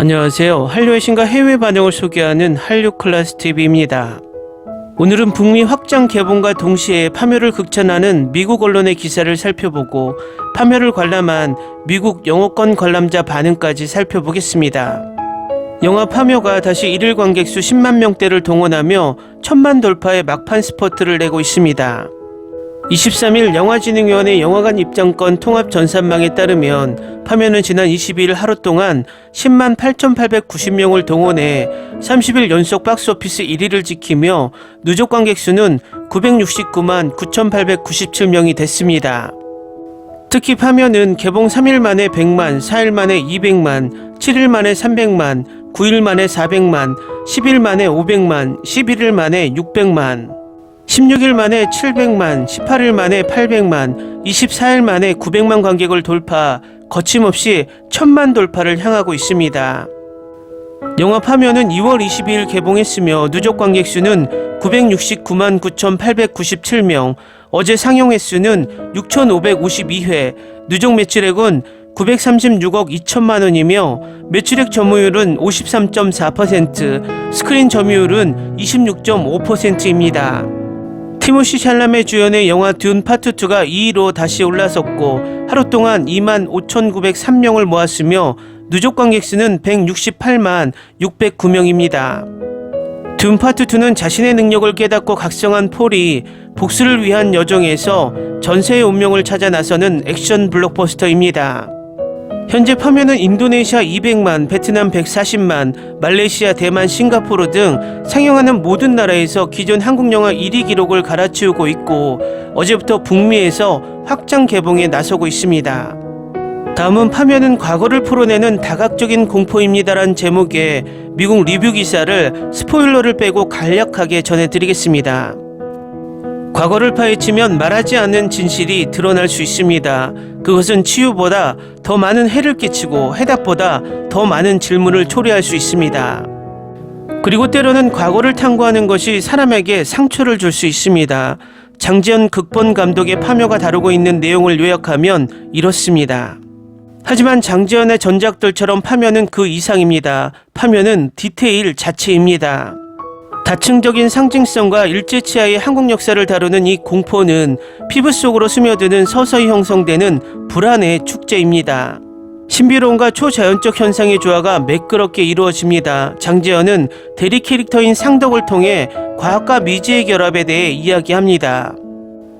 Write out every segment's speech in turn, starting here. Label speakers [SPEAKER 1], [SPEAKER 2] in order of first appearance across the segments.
[SPEAKER 1] 안녕하세요. 한류의 신과 해외 반응을 소개하는 한류클래스TV입니다. 오늘은 북미 확장 개봉과 동시에 파묘를 극찬하는 미국 언론의 기사를 살펴보고 파묘를 관람한 미국 영어권 관람자 반응까지 살펴보겠습니다. 영화 파묘가 다시 일일 관객 수 10만 명대를 동원하며 1000만 돌파의 막판 스퍼트를 내고 있습니다. 23일 영화진흥위원회 영화관 입장권 통합 전산망에 따르면 파묘는 지난 22일 하루 동안 10만 8,890명을 동원해 30일 연속 박스오피스 1위를 지키며 누적 관객 수는 969만 9,897명이 됐습니다. 특히 파묘는 개봉 3일 만에 100만, 4일 만에 200만, 7일 만에 300만, 9일 만에 400만, 10일 만에 500만, 11일 만에 600만, 16일 만에 700만, 18일 만에 800만, 24일 만에 900만 관객을 돌파, 거침없이 1000만 돌파를 향하고 있습니다. 영화 파묘는 2월 22일 개봉했으며 누적 관객 수는 969만 9,897명, 어제 상영 횟수는 6,552회, 누적 매출액은 936억 2천만 원이며 매출액 점유율은 53.4%, 스크린 점유율은 26.5%입니다. 티모시 샬라메 주연의 영화 듄 파트 2가 2위로 다시 올라섰고 하루 동안 2만 5,903명을 모았으며 누적 관객 수는 168만 609명입니다. 듄 파트 2는 자신의 능력을 깨닫고 각성한 폴이 복수를 위한 여정에서 전세의 운명을 찾아 나서는 액션 블록버스터입니다. 현재 파묘는 인도네시아 200만, 베트남 140만, 말레이시아, 대만, 싱가포르 등 상영하는 모든 나라에서 기존 한국 영화 1위 기록을 갈아치우고 있고 어제부터 북미에서 확장 개봉에 나서고 있습니다. 다음은 파묘는 과거를 풀어내는 다각적인 공포입니다란 제목의 미국 리뷰 기사를 스포일러를 빼고 간략하게 전해드리겠습니다. 과거를 파헤치면 말하지 않는 진실이 드러날 수 있습니다. 그것은 치유보다 더 많은 해를 끼치고 해답보다 더 많은 질문을 초래할 수 있습니다. 그리고 때로는 과거를 탐구하는 것이 사람에게 상처를 줄 수 있습니다. 장지연 극본 감독의 파묘가 다루고 있는 내용을 요약하면 이렇습니다. 하지만 장지연의 전작들처럼 파묘는 그 이상입니다. 파묘는 디테일 자체입니다. 다층적인 상징성과 일제치하의 한국 역사를 다루는 이 공포는 피부 속으로 스며드는 서서히 형성되는 불안의 축제입니다. 신비로움과 초자연적 현상의 조화가 매끄럽게 이루어집니다. 장지연은 대리 캐릭터인 상덕을 통해 과학과 미지의 결합에 대해 이야기합니다.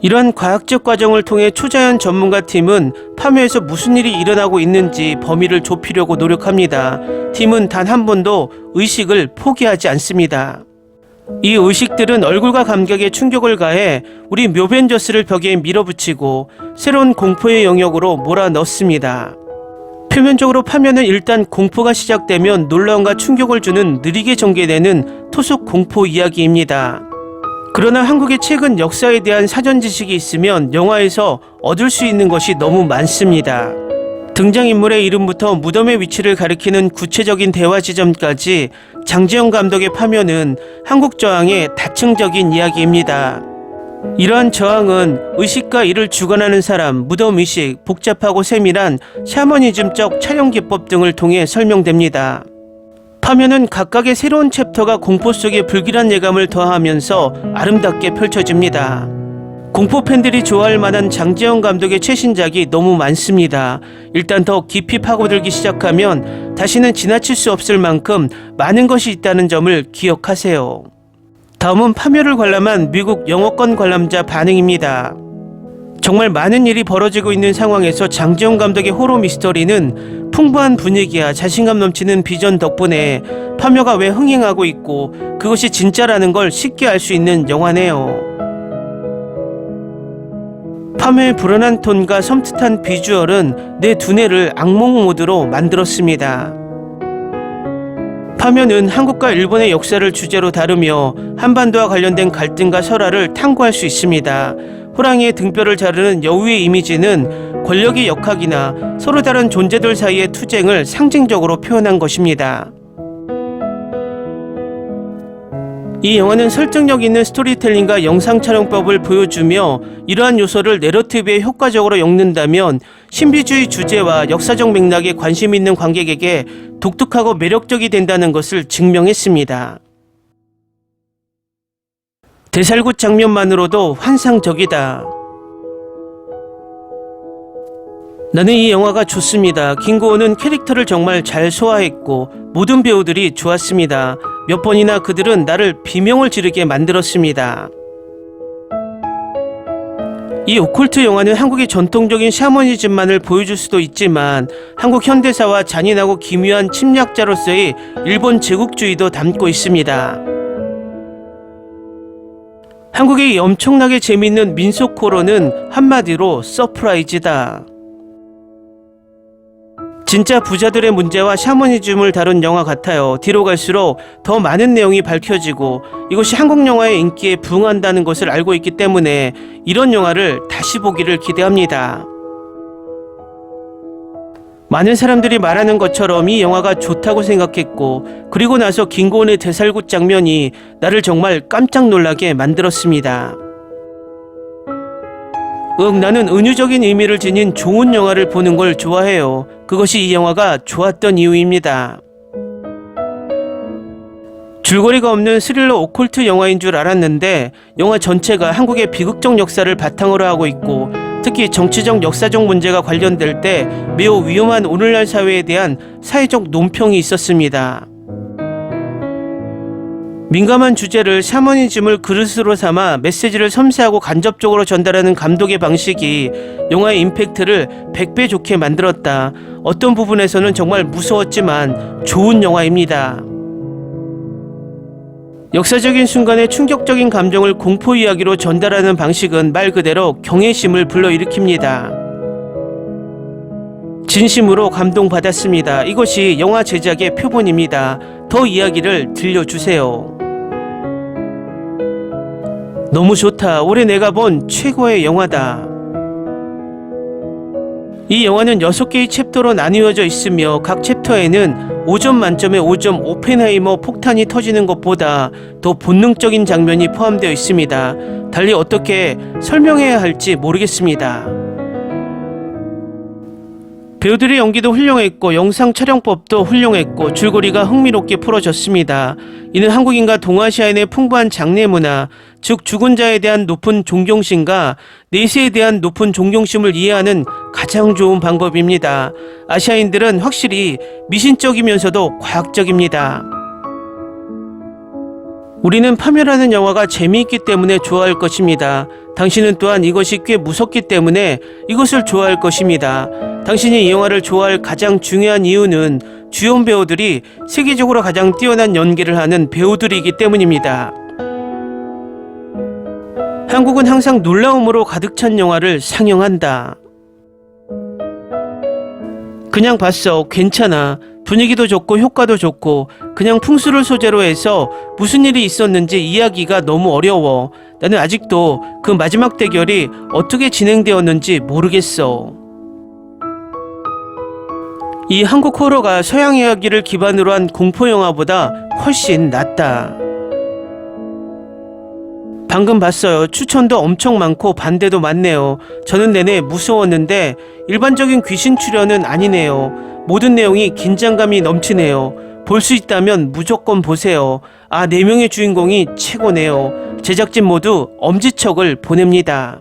[SPEAKER 1] 이러한 과학적 과정을 통해 초자연 전문가 팀은 파묘에서 무슨 일이 일어나고 있는지 범위를 좁히려고 노력합니다. 팀은 단 한 번도 의식을 포기하지 않습니다. 이 의식들은 얼굴과 감각에 충격을 가해 우리 묘벤져스를 벽에 밀어붙이고 새로운 공포의 영역으로 몰아넣습니다. 표면적으로 파묘는 일단 공포가 시작되면 놀라움과 충격을 주는 느리게 전개되는 토속 공포 이야기입니다. 그러나 한국의 최근 역사에 대한 사전 지식이 있으면 영화에서 얻을 수 있는 것이 너무 많습니다. 등장인물의 이름부터 무덤의 위치를 가리키는 구체적인 대화 지점까지 장지연 감독의 파묘는 한국 저항의 다층적인 이야기입니다. 이러한 저항은 의식과 이를 주관하는 사람, 무덤의식, 복잡하고 세밀한 샤머니즘적 촬영 기법 등을 통해 설명됩니다. 파묘는 각각의 새로운 챕터가 공포 속에 불길한 예감을 더하면서 아름답게 펼쳐집니다. 공포 팬들이 좋아할 만한 장지연 감독의 최신작이 너무 많습니다. 일단 더 깊이 파고들기 시작하면 다시는 지나칠 수 없을 만큼 많은 것이 있다는 점을 기억하세요. 다음은 파묘를 관람한 미국 영어권 관람자 반응입니다. 정말 많은 일이 벌어지고 있는 상황에서 장지연 감독의 호러 미스터리는 풍부한 분위기와 자신감 넘치는 비전 덕분에 파묘가 왜 흥행하고 있고 그것이 진짜라는 걸 쉽게 알 수 있는 영화네요. 파묘의 불안한 톤과 섬뜩한 비주얼은 내 두뇌를 악몽 모드로 만들었습니다. 파묘는 한국과 일본의 역사를 주제로 다루며 한반도와 관련된 갈등과 설화를 탐구할 수 있습니다. 호랑이의 등뼈를 자르는 여우의 이미지는 권력의 역학이나 서로 다른 존재들 사이의 투쟁을 상징적으로 표현한 것입니다. 이 영화는 설득력 있는 스토리텔링과 영상 촬영법을 보여주며 이러한 요소를 내러티브에 효과적으로 엮는다면 신비주의 주제와 역사적 맥락에 관심 있는 관객에게 독특하고 매력적이 된다는 것을 증명했습니다. 대살굿 장면만으로도 환상적이다. 나는 이 영화가 좋습니다. 김고은은 캐릭터를 정말 잘 소화했고 모든 배우들이 좋았습니다. 몇 번이나 그들은 나를 비명을 지르게 만들었습니다. 이 오컬트 영화는 한국의 전통적인 샤머니즘만을 보여줄 수도 있지만 한국 현대사와 잔인하고 기묘한 침략자로서의 일본 제국주의도 담고 있습니다. 한국의 엄청나게 재미있는 민속 호러는 한마디로 서프라이즈다. 진짜 부자들의 문제와 샤머니즘을 다룬 영화 같아요. 뒤로 갈수록 더 많은 내용이 밝혀지고 이것이 한국 영화의 인기에 부응한다는 것을 알고 있기 때문에 이런 영화를 다시 보기를 기대합니다. 많은 사람들이 말하는 것처럼 이 영화가 좋다고 생각했고 그리고 나서 김고은의 대살굿 장면이 나를 정말 깜짝 놀라게 만들었습니다. 나는 은유적인 의미를 지닌 좋은 영화를 보는 걸 좋아해요. 그것이 이 영화가 좋았던 이유입니다. 줄거리가 없는 스릴러 오컬트 영화인 줄 알았는데 영화 전체가 한국의 비극적 역사를 바탕으로 하고 있고 특히 정치적 역사적 문제가 관련될 때 매우 위험한 오늘날 사회에 대한 사회적 논평이 있었습니다. 민감한 주제를 샤머니즘을 그릇으로 삼아 메시지를 섬세하고 간접적으로 전달하는 감독의 방식이 영화의 임팩트를 100배 좋게 만들었다. 어떤 부분에서는 정말 무서웠지만 좋은 영화입니다. 역사적인 순간의 충격적인 감정을 공포 이야기로 전달하는 방식은 말 그대로 경외심을 불러일으킵니다. 진심으로 감동받았습니다. 이것이 영화 제작의 표본입니다. 더 이야기를 들려주세요. 너무 좋다. 올해 내가 본 최고의 영화다. 이 영화는 6개의 챕터로 나뉘어져 있으며 각 챕터에는 5점 만점에 5점 오펜하이머 폭탄이 터지는 것보다 더 본능적인 장면이 포함되어 있습니다. 달리 어떻게 설명해야 할지 모르겠습니다. 배우들의 연기도 훌륭했고 영상 촬영법도 훌륭했고 줄거리가 흥미롭게 풀어졌습니다. 이는 한국인과 동아시아인의 풍부한 장례 문화, 즉 죽은 자에 대한 높은 존경심과 내세에 대한 높은 존경심을 이해하는 가장 좋은 방법입니다. 아시아인들은 확실히 미신적이면서도 과학적입니다. 우리는 파멸하는 영화가 재미있기 때문에 좋아할 것입니다. 당신은 또한 이것이 꽤 무섭기 때문에 이것을 좋아할 것입니다. 당신이 이 영화를 좋아할 가장 중요한 이유는 주연 배우들이 세계적으로 가장 뛰어난 연기를 하는 배우들이기 때문입니다. 한국은 항상 놀라움으로 가득 찬 영화를 상영한다. 그냥 봤어. 괜찮아. 분위기도 좋고 효과도 좋고 그냥 풍수를 소재로 해서 무슨 일이 있었는지 이야기가 너무 어려워. 나는 아직도 그 마지막 대결이 어떻게 진행되었는지 모르겠어. 이 한국 호러가 서양 이야기를 기반으로 한 공포 영화보다 훨씬 낫다. 방금 봤어요. 추천도 엄청 많고 반대도 많네요. 저는 내내 무서웠는데 일반적인 귀신 출연은 아니네요. 모든 내용이 긴장감이 넘치네요. 볼 수 있다면 무조건 보세요. 4명의 주인공이 최고네요. 제작진 모두 엄지척을 보냅니다.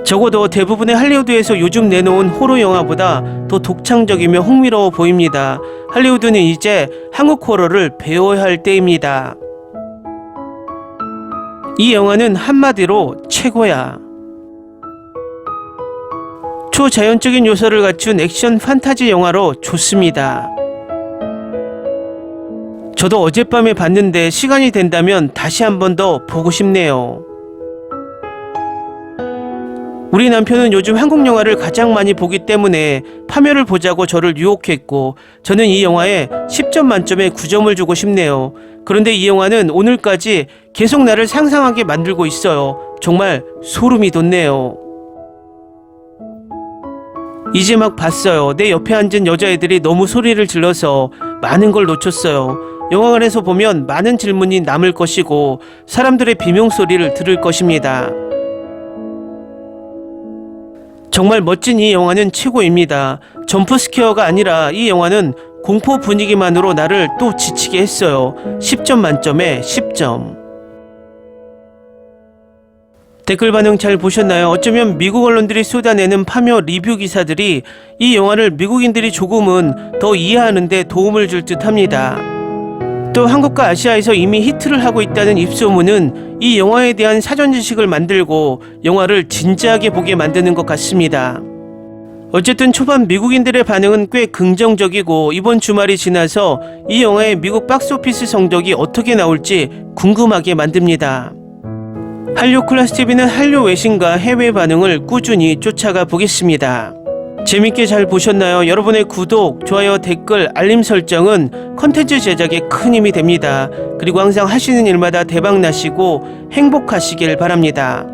[SPEAKER 1] 적어도 대부분의 할리우드에서 요즘 내놓은 호러 영화보다 더 독창적이며 흥미로워 보입니다. 할리우드는 이제 한국 호러를 배워야 할 때입니다. 이 영화는 한마디로 최고야. 초자연적인 요소를 갖춘 액션 판타지 영화로 좋습니다. 저도 어젯밤에 봤는데 시간이 된다면 다시 한 번 더 보고 싶네요. 우리 남편은 요즘 한국 영화를 가장 많이 보기 때문에 파멸을 보자고 저를 유혹했고 저는 이 영화에 10점 만점에 9점을 주고 싶네요. 그런데 이 영화는 오늘까지 계속 나를 상상하게 만들고 있어요. 정말 소름이 돋네요. 이제 막 봤어요. 내 옆에 앉은 여자애들이 너무 소리를 질러서 많은 걸 놓쳤어요. 영화관에서 보면 많은 질문이 남을 것이고 사람들의 비명소리를 들을 것입니다. 정말 멋진 이 영화는 최고입니다. 점프스퀘어가 아니라 이 영화는 공포 분위기만으로 나를 또 지치게 했어요. 10점 만점에 10점. 댓글 반응 잘 보셨나요? 어쩌면 미국 언론들이 쏟아내는 파묘 리뷰 기사들이 이 영화를 미국인들이 조금은 더 이해하는 데 도움을 줄 듯 합니다. 또 한국과 아시아에서 이미 히트를 하고 있다는 입소문은 이 영화에 대한 사전 지식을 만들고 영화를 진지하게 보게 만드는 것 같습니다. 어쨌든 초반 미국인들의 반응은 꽤 긍정적이고 이번 주말이 지나서 이 영화의 미국 박스오피스 성적이 어떻게 나올지 궁금하게 만듭니다. 한류 클래스TV는 한류 외신과 해외 반응을 꾸준히 쫓아가 보겠습니다. 재밌게 잘 보셨나요? 여러분의 구독, 좋아요, 댓글, 알림 설정은 컨텐츠 제작에 큰 힘이 됩니다. 그리고 항상 하시는 일마다 대박 나시고 행복하시길 바랍니다.